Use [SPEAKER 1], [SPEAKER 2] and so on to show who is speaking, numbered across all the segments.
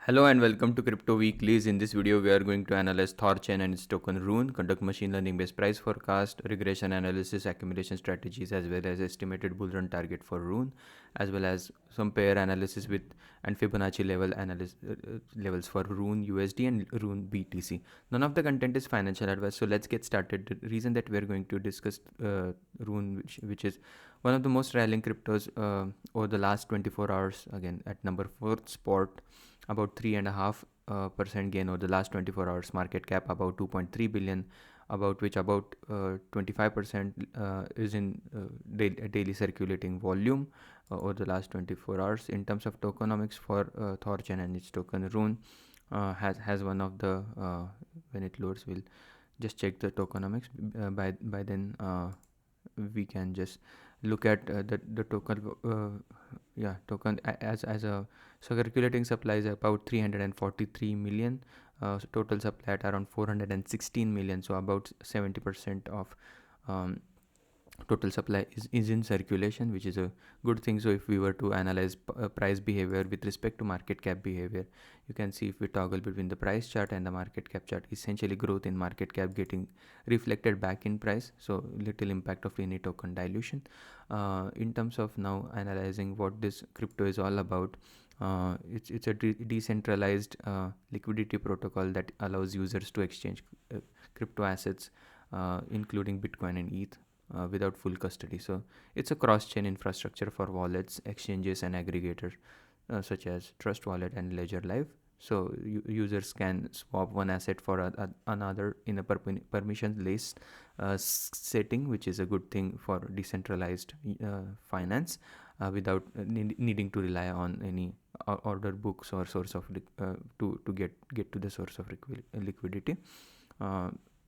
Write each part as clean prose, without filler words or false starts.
[SPEAKER 1] Hello and welcome to Crypto Weeklies. In this video, we are going to analyze THORchain and its token RUNE, conduct machine learning based price forecast, regression analysis, accumulation strategies, as well as estimated bull run target for RUNE, as well as some pair analysis with and Fibonacci levels for RUNE USD and RUNE BTC. None of the content is financial advice, so let's get started. The reason that we are going to discuss RUNE, which is one of the most rallying cryptos over the last 24 hours, again at number 4th spot, about 3.5% gain over the last 24 hours, market cap about 2.3 billion, about which about 25% is in daily circulating volume over the last 24 hours. In terms of tokenomics for THORchain and its token RUNE, has one of the when it loads, we'll just check the tokenomics. By then we can just look at the token token as a circulating supply is about 343 million, total supply at around 416 million, so about 70% of total supply is in circulation, which is a good thing. So if we were to analyze price behavior with respect to market cap behavior, you can see if we toggle between the price chart and the market cap chart, essentially growth in market cap getting reflected back in price, so little impact of any token dilution. In terms of now analyzing what this crypto is all about, it's a decentralized liquidity protocol that allows users to exchange crypto assets, including Bitcoin and ETH, without full custody. So it's a cross-chain infrastructure for wallets, exchanges, and aggregators such as Trust Wallet and Ledger Live. So users can swap one asset for another in a permissionless setting, which is a good thing for decentralized finance, without needing to rely on any order books or source of to get to the source of liquidity.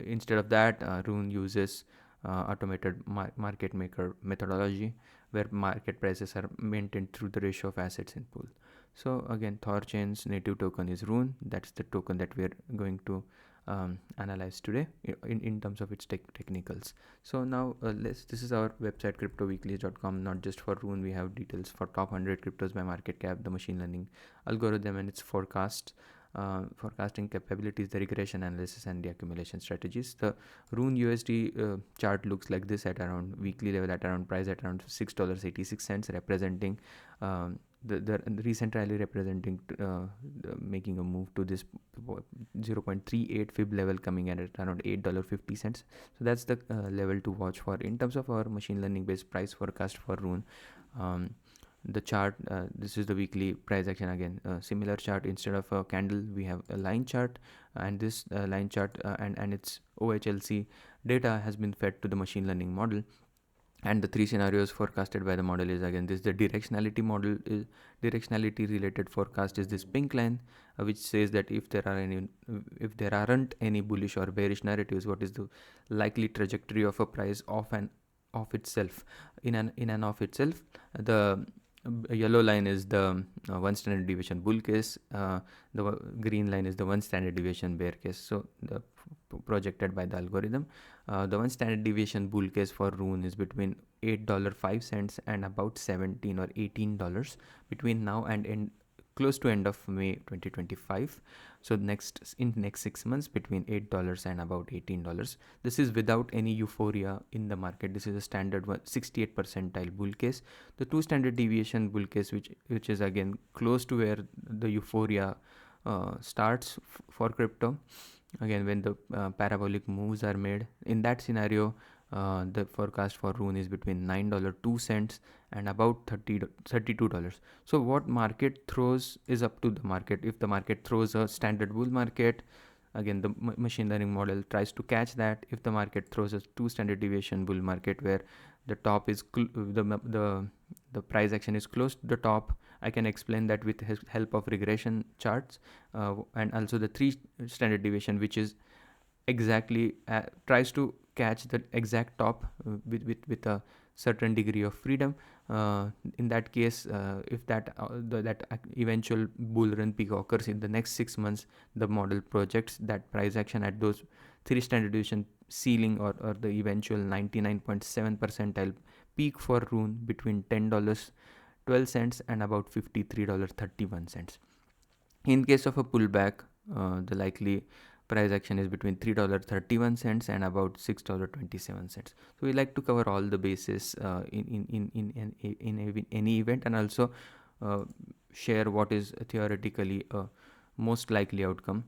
[SPEAKER 1] Instead of that, RUNE uses automated market maker methodology, where market prices are maintained through the ratio of assets in pool. So again, THORchain's native token is RUNE. That's the token that we are going to analyze today in terms of its technicals. So now this is our website, cryptoweeklies.com. Not just for RUNE, we have details for top 100 cryptos by market cap, the machine learning algorithm and its forecasting capabilities, the regression analysis, and the accumulation strategies. The RUNE USD chart looks like this at around weekly level, at around price at around $6.86, representing the recent rally, representing making a move to this 0.38 fib level, coming at around $8.50. So that's the level to watch for. In terms of our machine learning based price forecast for RUNE, the chart, this is the weekly price action. Again, similar chart, instead of a candle we have a line chart, and this line chart and its OHLC data has been fed to the machine learning model. And the three scenarios forecasted by the model is, again, this the directionality model is directionality related forecast is this pink line, which says that if there aren't any bullish or bearish narratives, what is the likely trajectory of a price of itself. In and of itself, the yellow line is the one standard deviation bull case, the green line is the one standard deviation bear case, so the projected by the algorithm. The one standard deviation bull case for RUNE is between $8.05 and about $17 or $18 between now and close to end of May 2025. So next 6 months, between $8 and about $18. This is without any euphoria in the market. This is a standard 68th percentile bull case. The two standard deviation bull case, which is again close to where the euphoria starts for crypto. Again, when the parabolic moves are made, in that scenario, the forecast for RUNE is between $9.02 and about $32. So what market throws is up to the market. If the market throws a standard bull market, again the machine learning model tries to catch that. If the market throws a two standard deviation bull market where the top is the price action is close to the top, I can explain that with help of regression charts, and also the three standard deviation, which is exactly tries to catch the exact top with a certain degree of freedom. In that case, if that eventual bull run peak occurs in the next 6 months, the model projects that price action at those three standard deviation ceiling or the eventual 99.7 percentile peak for RUNE between $10.12 and about $53.31. In case of a pullback, the likely price action is between $3.31 and about $6.27. So we like to cover all the bases in any event, and also share what is theoretically a most likely outcome.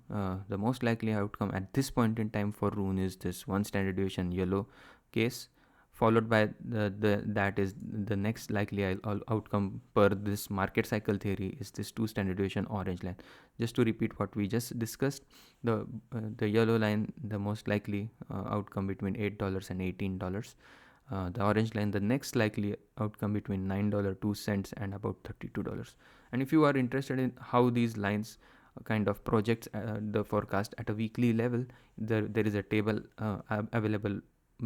[SPEAKER 1] The most likely outcome at this point in time for RUNE is this one standard deviation yellow case, followed by that is the next likely outcome per this market cycle theory is this two standard deviation orange line. Just to repeat what we just discussed, the yellow line, the most likely outcome between $8 and $18. The orange line, the next likely outcome between $9.02 and about $32. And if you are interested in how these lines kind of projects the forecast at a weekly level, there is a table available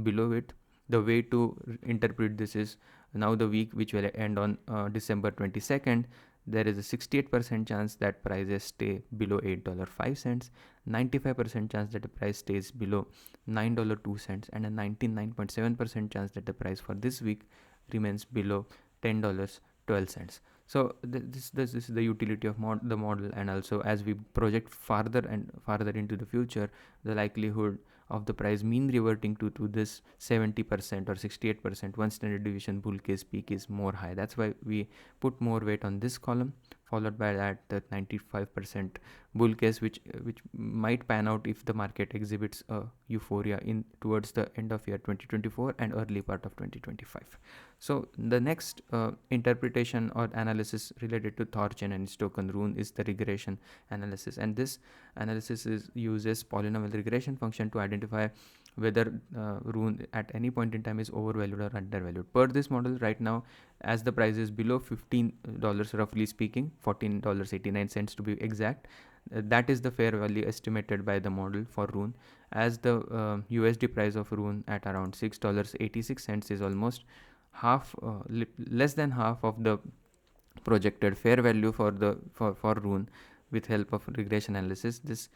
[SPEAKER 1] below it. The way to interpret this is, now the week which will end on December 22nd, there is a 68% chance that prices stay below $8.05, 95% chance that the price stays below $9.02, and a 99.7% chance that the price for this week remains below $10.12. So this is the utility of the model. And also, as we project farther and farther into the future, the likelihood of the price mean reverting to this 70% or 68% one standard deviation bull case peak is more high. That's why we put more weight on this column, followed by that the 95% bull case, which might pan out if the market exhibits a euphoria in towards the end of year 2024 and early part of 2025. So the next interpretation or analysis related to THORchain and its token RUNE is the regression analysis, and this analysis uses polynomial regression function to identify whether RUNE at any point in time is overvalued or undervalued. Per this model, right now, as the price is below $15, roughly speaking, $14.89 to be exact, that is the fair value estimated by the model for RUNE. As the USD price of RUNE at around $6.86 is almost less than half of the projected fair value for RUNE. With help of regression analysis, this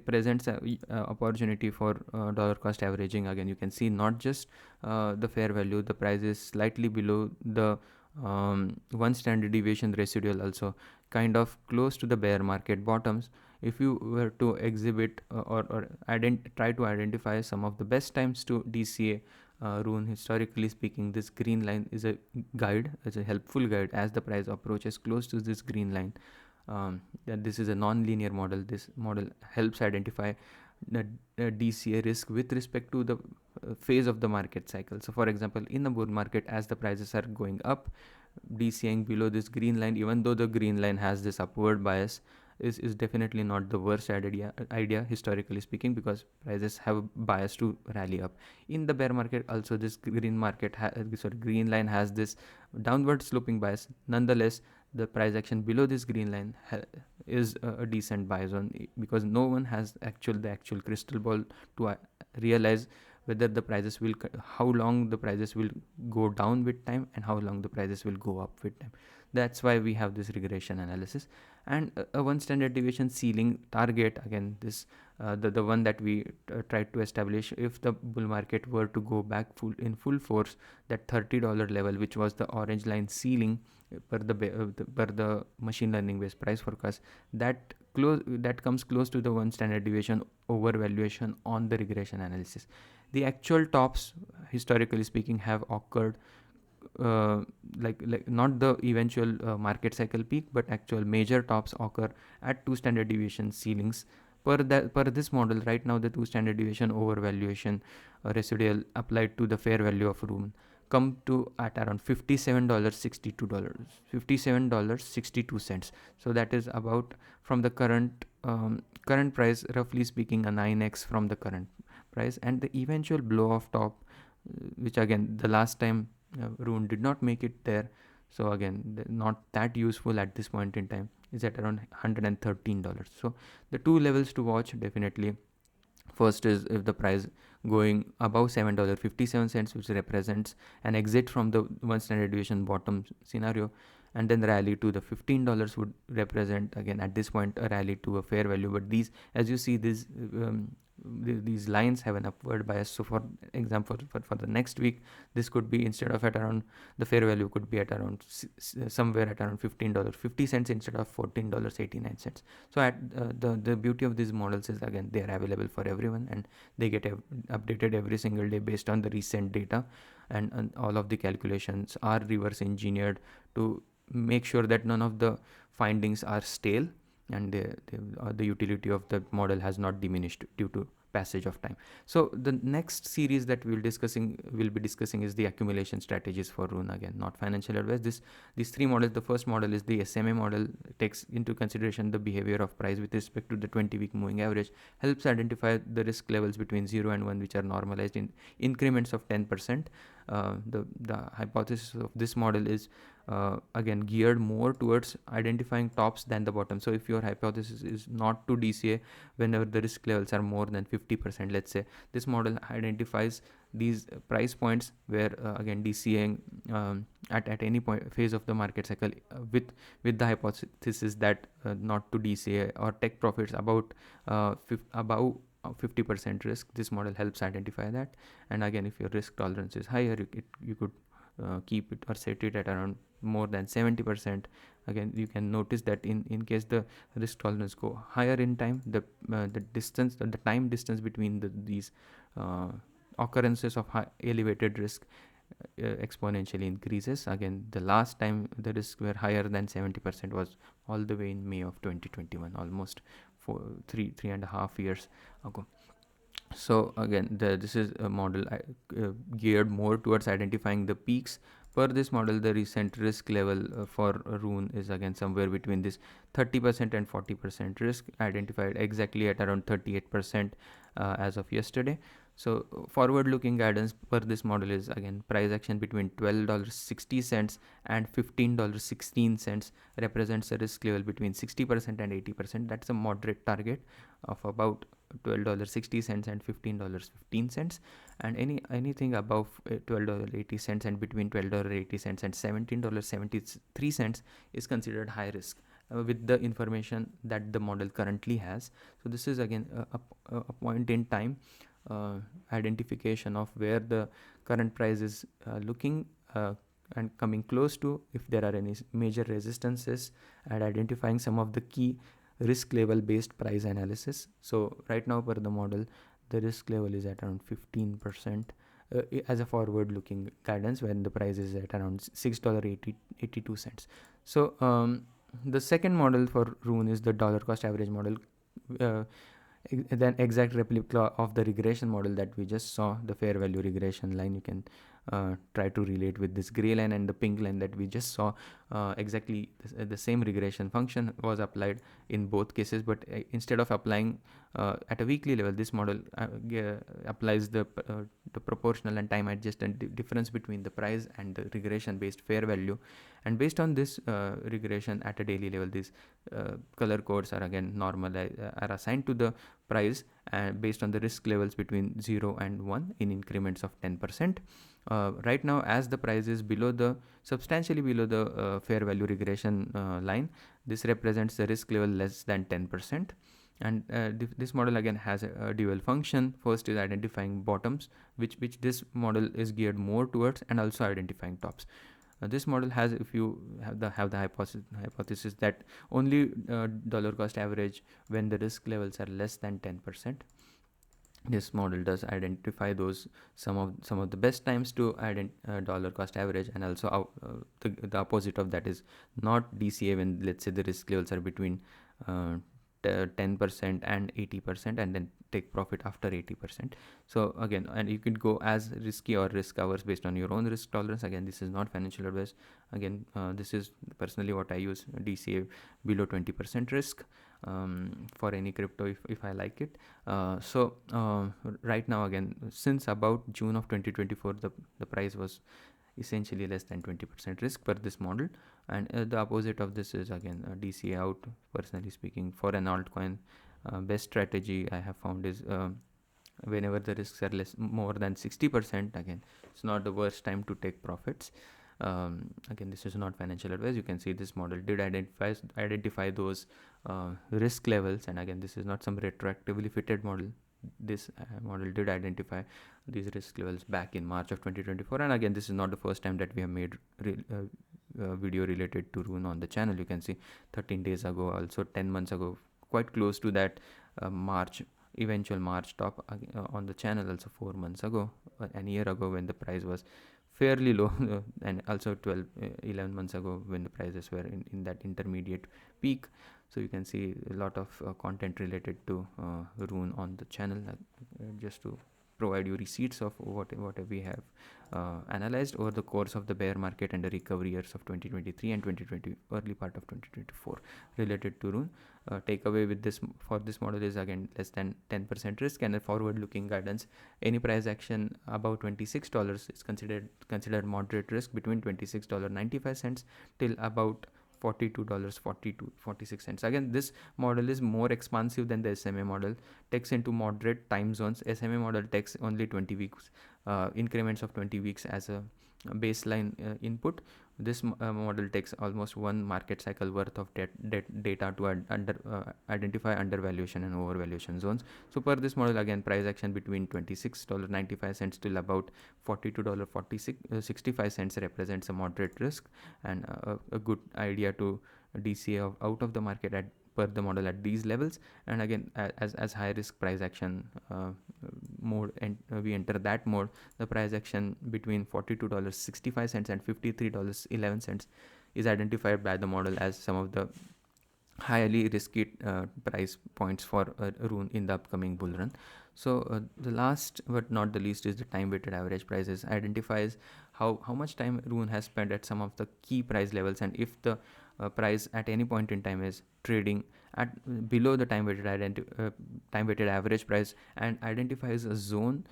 [SPEAKER 1] presents a opportunity for dollar cost averaging. Again, you can see not just the fair value, the price is slightly below the one standard deviation residual, also kind of close to the bear market bottoms. If you were to exhibit or try to identify some of the best times to DCA RUNE, historically speaking, this green line is a guide. It's a helpful guide. As the price approaches close to this green line, this is a non-linear model. This model helps identify the DCA risk with respect to the phase of the market cycle. So for example, in the bull market, as the prices are going up, DCAing below this green line, even though the green line has this upward bias, is definitely not the worst idea historically speaking, because prices have bias to rally up. In the bear market also, this green line has this downward sloping bias. Nonetheless, the price action below this green line is a decent buy zone, because no one has the actual crystal ball to realize whether the prices will how long the prices will go down with time and how long the prices will go up with time. That's why we have this regression analysis. And a one standard deviation ceiling target, again this the one that we tried to establish if the bull market were to go back in full force, that $30 level, which was the orange line ceiling per the machine learning based price forecast, that comes close to the one standard deviation overvaluation on the regression analysis. The actual tops, historically speaking, have occurred like not the eventual market cycle peak, but actual major tops occur at two standard deviation ceilings. Per this model, right now the two standard deviation overvaluation residual applied to the fair value of RUNE come to at around $57.62. So that is about, from the current price, roughly speaking, a 9x from the current price. And the eventual blow off top, which again the last time RUNE did not make it there, so again not that useful at this point in time, is at around $113. So the two levels to watch, definitely, first is if the price going above $7.57, which represents an exit from the one standard deviation bottom scenario, and then rally to the $15 would represent, again at this point, a rally to a fair value. But these, as you see, these these lines have an upward bias. So for example, for the next week, this could be, instead of at around, the fair value could be at around somewhere at around $15.50 instead of $14.89. So at the beauty of these models is, again, they are available for everyone, and they get updated every single day based on the recent data, and all of the calculations are reverse engineered to make sure that none of the findings are stale, and the utility of the model has not diminished due to passage of time. So the next series that we'll be discussing is the accumulation strategies for RUNE. Again, not financial advice. These three models. The first model is the SMA model. It takes into consideration the behavior of price with respect to the 20-week moving average, helps identify the risk levels between 0 and 1, which are normalized in increments of 10%. The hypothesis of this model is again geared more towards identifying tops than the bottom. So if your hypothesis is not to DCA whenever the risk levels are more than 50%, let's say, this model identifies these price points where again DCAing at any point phase of the market cycle with the hypothesis that not to DCA or take profits above 50% risk. This model helps identify that. And again, if your risk tolerance is higher, you could keep it or set it at around more than 70%. Again, you can notice that in case the risk tolerance go higher in time, the time distance between these occurrences of elevated risk exponentially increases. Again, the last time the risks were higher than 70% was all the way in May of 2021, almost three and a half years ago. So again, this is a model geared more towards identifying the peaks. Per this model, the recent risk level for RUNE is again somewhere between this 30% and 40% risk, identified exactly at around 38% as of yesterday. So forward-looking guidance per this model is again price action between $12.60 and $15.16 represents a risk level between 60% and 80%. That's a moderate target of about $12.60 and $15.15, and anything above $12.80 and between $12.80 and $17.73 is considered high risk with the information that the model currently has. So this is again a point in time identification of where the current price is looking and coming close to, if there are any major resistances, and identifying some of the key risk level based price analysis. So right now per the model, the risk level is at around 15% as a forward looking guidance, when the price is at around $6.82. So the second model for RUNE is the dollar cost average model, then exact replica of the regression model that we just saw, the fair value regression line. You can try to relate with this gray line and the pink line that we just saw. Exactly the same regression function was applied in both cases, but instead of applying at a weekly level, this model applies the proportional and time adjusted difference between the price and the regression based fair value. And based on this regression at a daily level, these color codes are again are assigned to the price based on the risk levels between 0 and 1 in increments of 10%. Right now, as the price is substantially below the fair value regression line, this represents the risk level less than 10%. And this model again has a dual function. First is identifying bottoms, which this model is geared more towards, and also identifying tops. This model has, if you have the hypothesis that only dollar cost average when the risk levels are less than 10%. This model does identify some of the best times to dollar cost average, and also the opposite of that is not DCA when, let's say, the risk levels are between 10% and 80%, and then take profit after 80%. So again, and you can go as risky or risk averse based on your own risk tolerance. Again, this is not financial advice. Again, this is personally what I use, DCA below 20% risk for any crypto if I like it. So right now, again, since about June of 2024, the price was essentially less than 20% risk per this model. And the opposite of this is again DCA out. Personally speaking, for an altcoin, best strategy I have found is whenever the risks are more than 60%, again, it's not the worst time to take profits. Again, this is not financial advice. You can see this model did identify those risk levels, and again, this is not some retroactively fitted model. this model did identify these risk levels back in March of 2024. And again, this is not the first time that we have made video related to RUNE on the channel. You can see 13 days ago, also 10 months ago, quite close to that eventual March top on the channel, also 4 months ago, an year ago when the price was fairly low, and also 11 months ago when the prices were in that intermediate peak. So you can see a lot of content related to RUNE on the channel, just to provide you receipts of what we have analyzed over the course of the bear market and the recovery years of 2023 and 2020, early part of 2024 related to RUNE. Takeaway with this for this model is again less than 10% risk and a forward-looking guidance. Any price action above $26 is considered moderate risk between $26.95 till about $42.46. Again, this model is more expansive than the SMA model, takes into moderate time zones. SMA model takes only 20 weeks, increments of 20 weeks as a baseline input. This model takes almost one market cycle worth of data to identify undervaluation and overvaluation zones. So per this model, again, price action between $26.95 till about $42.65 represents a moderate risk and a good idea to DCA out of the market at per the model at these levels. And again, as high risk price action mode, and we enter that mode, the price action between $42.65 and $53.11 is identified by the model as some of the highly risky price points for RUNE in the upcoming bull run. So the last but not the least is the time weighted average prices. Identifies how much time RUNE has spent at some of the key price levels, and if the price at any point in time is trading at below the time weighted average price, and identifies a zone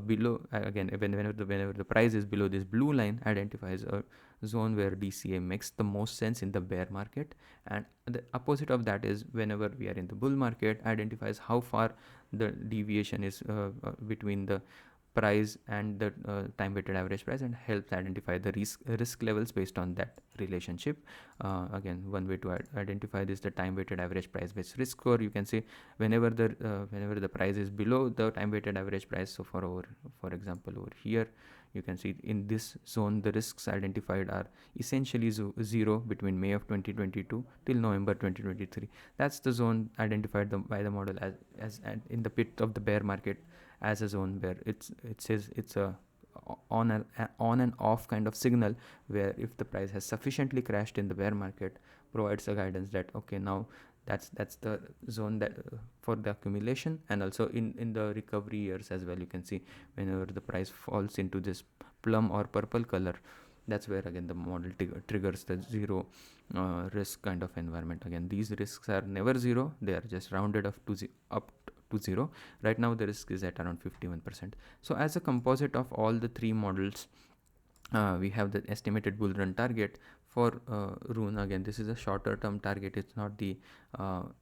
[SPEAKER 1] below, again whenever the price is below this blue line, identifies a zone where DCA makes the most sense in the bear market. And the opposite of that is whenever we are in the bull market, identifies how far the deviation is between the price and the time weighted average price, and helps identify the risk levels based on that relationship. Again, one way to identify this, the time weighted average price based risk score. You can see whenever the price is below the time weighted average price. So for example over here, you can see in this zone the risks identified are essentially zero between May of 2022 till November 2023. That's the zone identified by the model as in the pit of the bear market, as a zone where it says it's a on and off kind of signal, where if the price has sufficiently crashed in the bear market, provides a guidance that okay, now that's the zone that for the accumulation. And also in the recovery years as well, you can see whenever the price falls into this plum or purple color, that's where again the model triggers the zero risk kind of environment. Again, these risks are never zero, they are just rounded up to zero. Right now the risk is at around 51%. So as a composite of all the three models, we have the estimated bull run target for RUNE. Again, this is a shorter term target, it's not the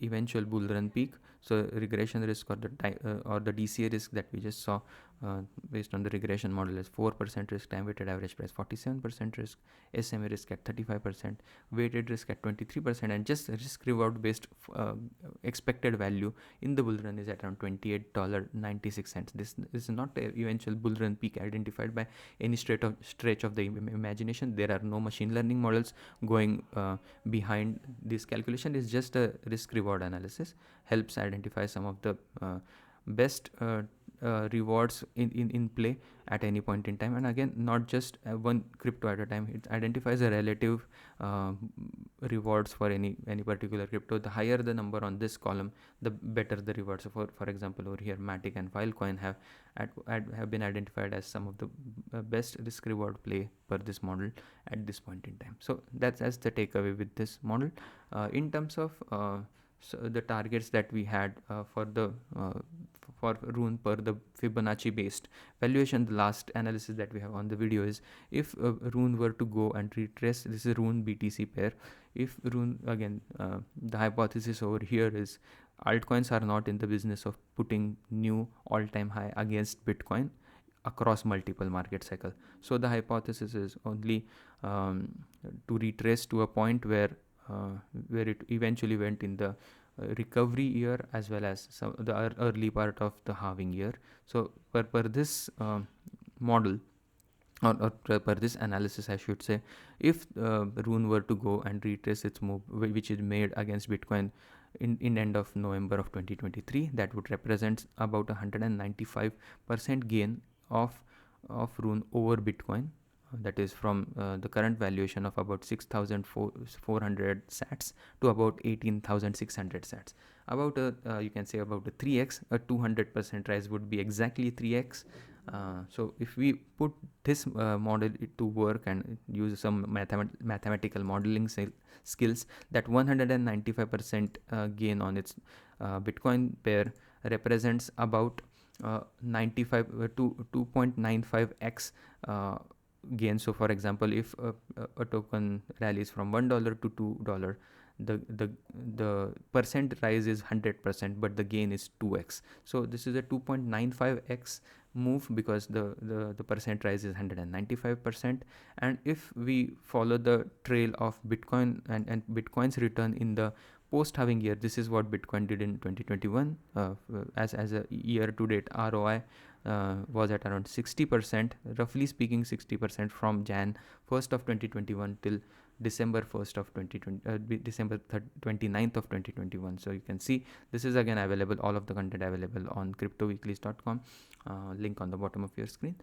[SPEAKER 1] eventual bull run peak. So regression risk or the DCA risk that we just saw based on the regression model is 4% risk, time weighted average price 47% risk, SMA risk at 35%, weighted risk at 23%, and just risk reward based expected value in the bull run is at around $28.96. This is not the eventual bull run peak identified by any stretch of the imagination. There are no machine learning models going behind this calculation. It's just a risk reward analysis, helps identify some of the best rewards in play at any point in time. And again, not just one crypto at a time, it identifies a relative rewards for any particular crypto. The higher the number on this column, the better the rewards. So for example over here, Matic and Filecoin have been identified as some of the best risk reward play per this model at this point in time. So that's as the takeaway with this model. In terms of so the targets that we had for RUNE per the Fibonacci based valuation, the last analysis that we have on the video is if RUNE were to go and retrace, this is RUNE BTC pair. If RUNE, again, the hypothesis over here is altcoins are not in the business of putting new all-time high against Bitcoin across multiple market cycle. So the hypothesis is only to retrace to a point where it eventually went in the recovery year as well as the early part of the halving year. So per this model, or per this analysis I should say, if Rune were to go and retrace its move which is made against Bitcoin in end of November of 2023, that would represent about 195% gain of Rune over Bitcoin. That is from the current valuation of about 6,400 sats to about 18,600 sats. About you can say about a 3x, a 200% rise would be exactly 3x. So if we put this model to work and use some mathematical modeling skills, that 195% gain on its Bitcoin pair represents about 95 to 2.95x gain. So for example, if a token rallies from $1 to $2, the percent rise is 100%, but the gain is 2x. So this is a 2.95x move because the percent rise is 195%. And if we follow the trail of Bitcoin and Bitcoin's return in the post halving year, this is what Bitcoin did in 2021 as a year to date ROI was at around 60%, roughly speaking 60% from Jan 1st of 2021 till December 1st of 2020, December 29th of 2021. So you can see this is again available, all of the content available on cryptoweeklies.com, link on the bottom of your screen.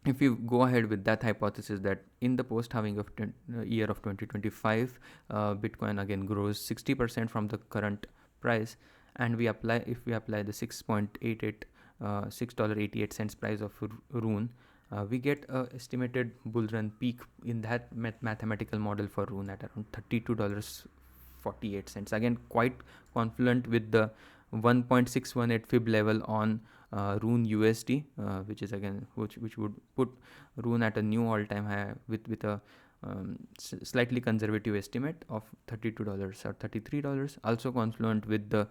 [SPEAKER 1] If you go ahead with that hypothesis that in the post halving of year of 2025, Bitcoin again grows 60% from the current price, and if we apply the $6.88 price of Rune, we get a estimated bull run peak in that mathematical model for Rune at around $32.48. Again, quite confluent with the 1.618 fib level on Rune USD, which is again which would put Rune at a new all-time high with a slightly conservative estimate of $32 or $33. Also confluent with the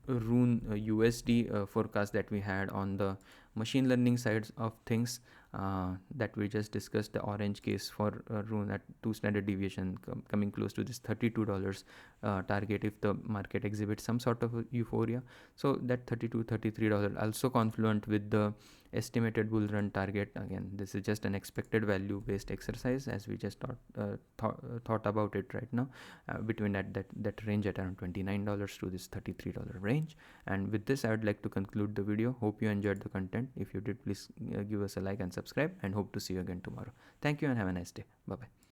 [SPEAKER 1] Rune USD forecast that we had on the machine learning sides of things, that we just discussed, the orange case for Rune at 2 standard deviation coming close to this $32 target if the market exhibits some sort of euphoria. So that $33 also confluent with the estimated bull run target. Again, this is just an expected value based exercise as we just thought about it right now, between that range at around $29 to this $33 range. And with this I would like to conclude the video. Hope you enjoyed the content. If you did, please give us a like and subscribe, and hope to see you again tomorrow. Thank you and have a nice day. Bye bye.